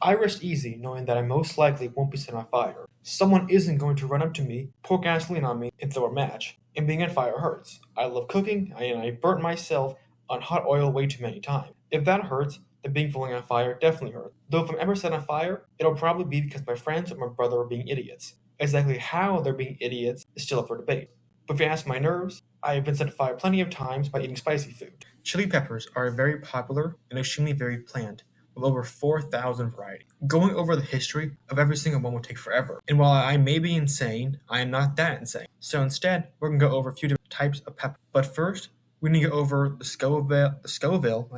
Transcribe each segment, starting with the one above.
I rest easy knowing that I most likely won't be set on fire. Someone isn't going to run up to me, pour gasoline on me, and throw a match. And being on fire hurts. I love cooking, and I burnt myself on hot oil way too many times. If that hurts, then being falling on fire definitely hurts. Though if I'm ever set on fire, it'll probably be because my friends or my brother are being idiots. Exactly how they're being idiots is still up for debate. But if you ask my nerves, I have been set on fire plenty of times by eating spicy food. Chili peppers are very popular and extremely varied plant, with over 4,000 varieties. Going over the history of every single one will take forever. And while I may be insane, I am not that insane. So instead, we're going to go over a few different types of pepper. But first, we need to go over the Scoville.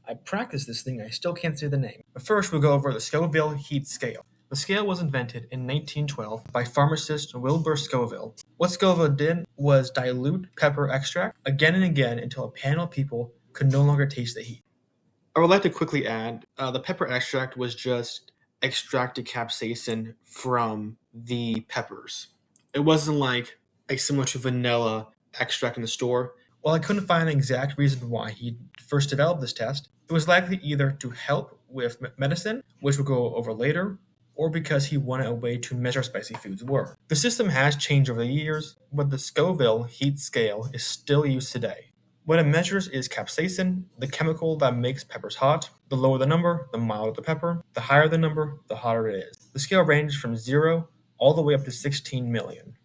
I practiced this thing, I still can't say the name. But first, we'll go over the Scoville heat scale. The scale was invented in 1912 by pharmacist Wilbur Scoville. What Scoville did was dilute pepper extract again and again until a panel of people could no longer taste the heat. I would like to quickly add, the pepper extract was just extracted capsaicin from the peppers. It wasn't like similar to vanilla extract in the store. While I couldn't find an exact reason why he first developed this test, it was likely either to help with medicine, which we'll go over later, or because he wanted a way to measure spicy foods were. The system has changed over the years, but the Scoville heat scale is still used today. What it measures is capsaicin, the chemical that makes peppers hot. The lower the number, the milder the pepper. The higher the number, the hotter it is. The scale ranges from 0 all the way up to 16 million.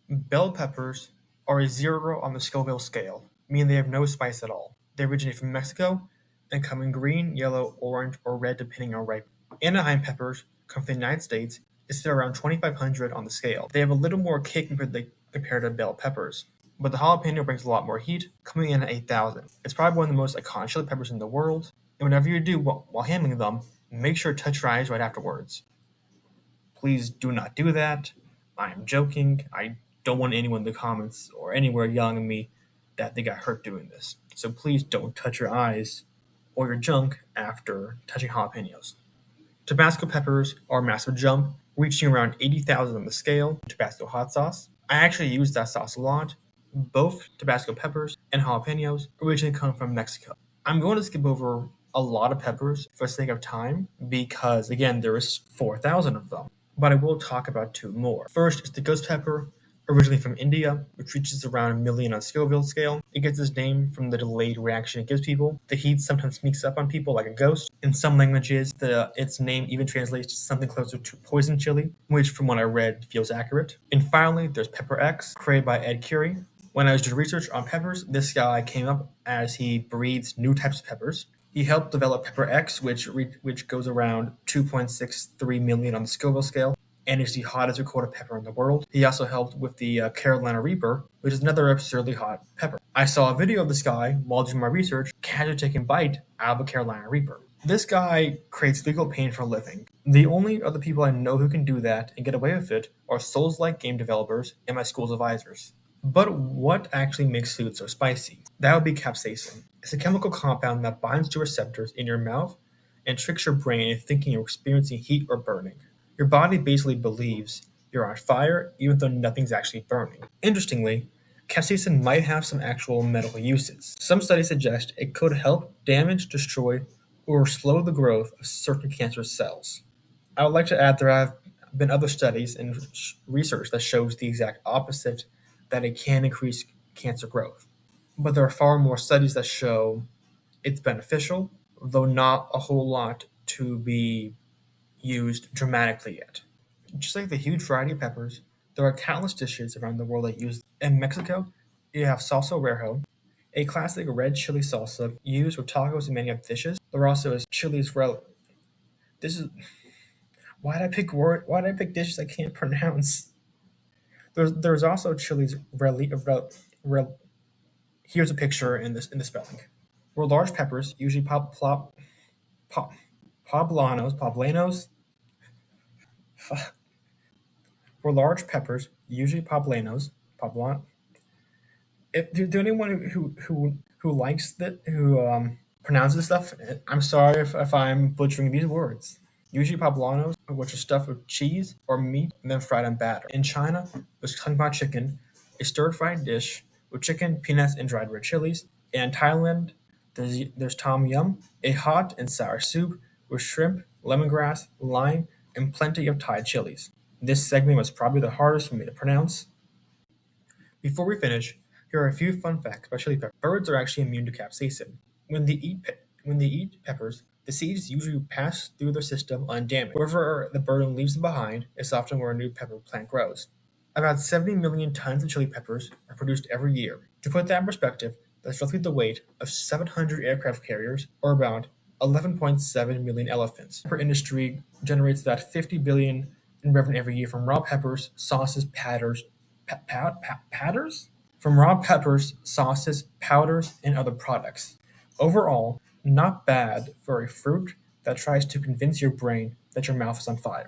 Bell peppers are a 0 on the Scoville scale, meaning they have no spice at all. They originate from Mexico and come in green, yellow, orange, or red depending on ripe. Anaheim peppers come from the United States. It's still around 2,500 on the scale. They have a little more kick compared to bell peppers. But the jalapeno brings a lot more heat, coming in at 8,000. It's probably one of the most iconic chili peppers in the world, and whatever you do while handling them, make sure to touch your eyes right afterwards. Please do not do that. I am joking. I don't want anyone in the comments or anywhere yelling at me that they got hurt doing this. So please don't touch your eyes or your junk after touching jalapenos. Tabasco peppers are a massive jump, reaching around 80,000 on the scale. Tabasco hot sauce. I actually use that sauce a lot. Both Tabasco peppers and jalapenos originally come from Mexico. I'm going to skip over a lot of peppers for the sake of time because, again, there is 4,000 of them. But I will talk about 2 more. First is the ghost pepper, originally from India, which reaches around 1 million on Scoville scale. It gets its name from the delayed reaction it gives people. The heat sometimes sneaks up on people like a ghost. In some languages, its name even translates to something closer to poison chili, which from what I read feels accurate. And finally, there's Pepper X, created by Ed Curie. When I was doing research on peppers, this guy came up as he breeds new types of peppers. He helped develop Pepper X, which goes around 2.63 million on the Scoville scale, and is the hottest recorded pepper in the world. He also helped with the Carolina Reaper, which is another absurdly hot pepper. I saw a video of this guy while doing my research, casually taking a bite out of a Carolina Reaper. This guy creates legal pain for a living. The only other people I know who can do that and get away with it are Souls-like game developers and my school's advisors. But what actually makes food so spicy? That would be capsaicin. It's a chemical compound that binds to receptors in your mouth and tricks your brain into thinking you're experiencing heat or burning. Your body basically believes you're on fire even though nothing's actually burning. Interestingly, capsaicin might have some actual medical uses. Some studies suggest it could help damage, destroy, or slow the growth of certain cancerous cells. I would like to add there have been other studies and research that shows the exact opposite, that it can increase cancer growth. But there are far more studies that show it's beneficial, though not a whole lot to be used dramatically yet. Just like the huge variety of peppers, there are countless dishes around the world that use them. In Mexico, you have salsa rojo, a classic red chili salsa used with tacos and many other dishes. There also is chilies This is why did I pick dishes I can't pronounce? There's also chilies here's a picture in the spelling. Where large peppers, usually poblanos, were large peppers, usually poblan. Do anyone who likes that pronounces this stuff? I'm sorry if I'm butchering these words. Usually poblanos, which are stuffed with cheese or meat and then fried on batter. In China, there's kung pao chicken, a stir-fried dish with chicken, peanuts, and dried red chilies. And in Thailand, there's tom yum, a hot and sour soup with shrimp, lemongrass, lime, and plenty of Thai chilies. This segment was probably the hardest for me to pronounce. Before we finish, here are a few fun facts about chili peppers. Birds are actually immune to capsaicin. When they eat peppers, the seeds usually pass through their system undamaged. Wherever the bird leaves them behind is often where a new pepper plant grows. About 70 million tons of chili peppers are produced every year. To put that in perspective, that's roughly the weight of 700 aircraft carriers, or about 11.7 million elephants. The pepper industry generates about 50 billion in revenue every year from raw peppers, sauces, powders? From raw peppers, sauces, powders, and other products. Overall, not bad for a fruit that tries to convince your brain that your mouth is on fire.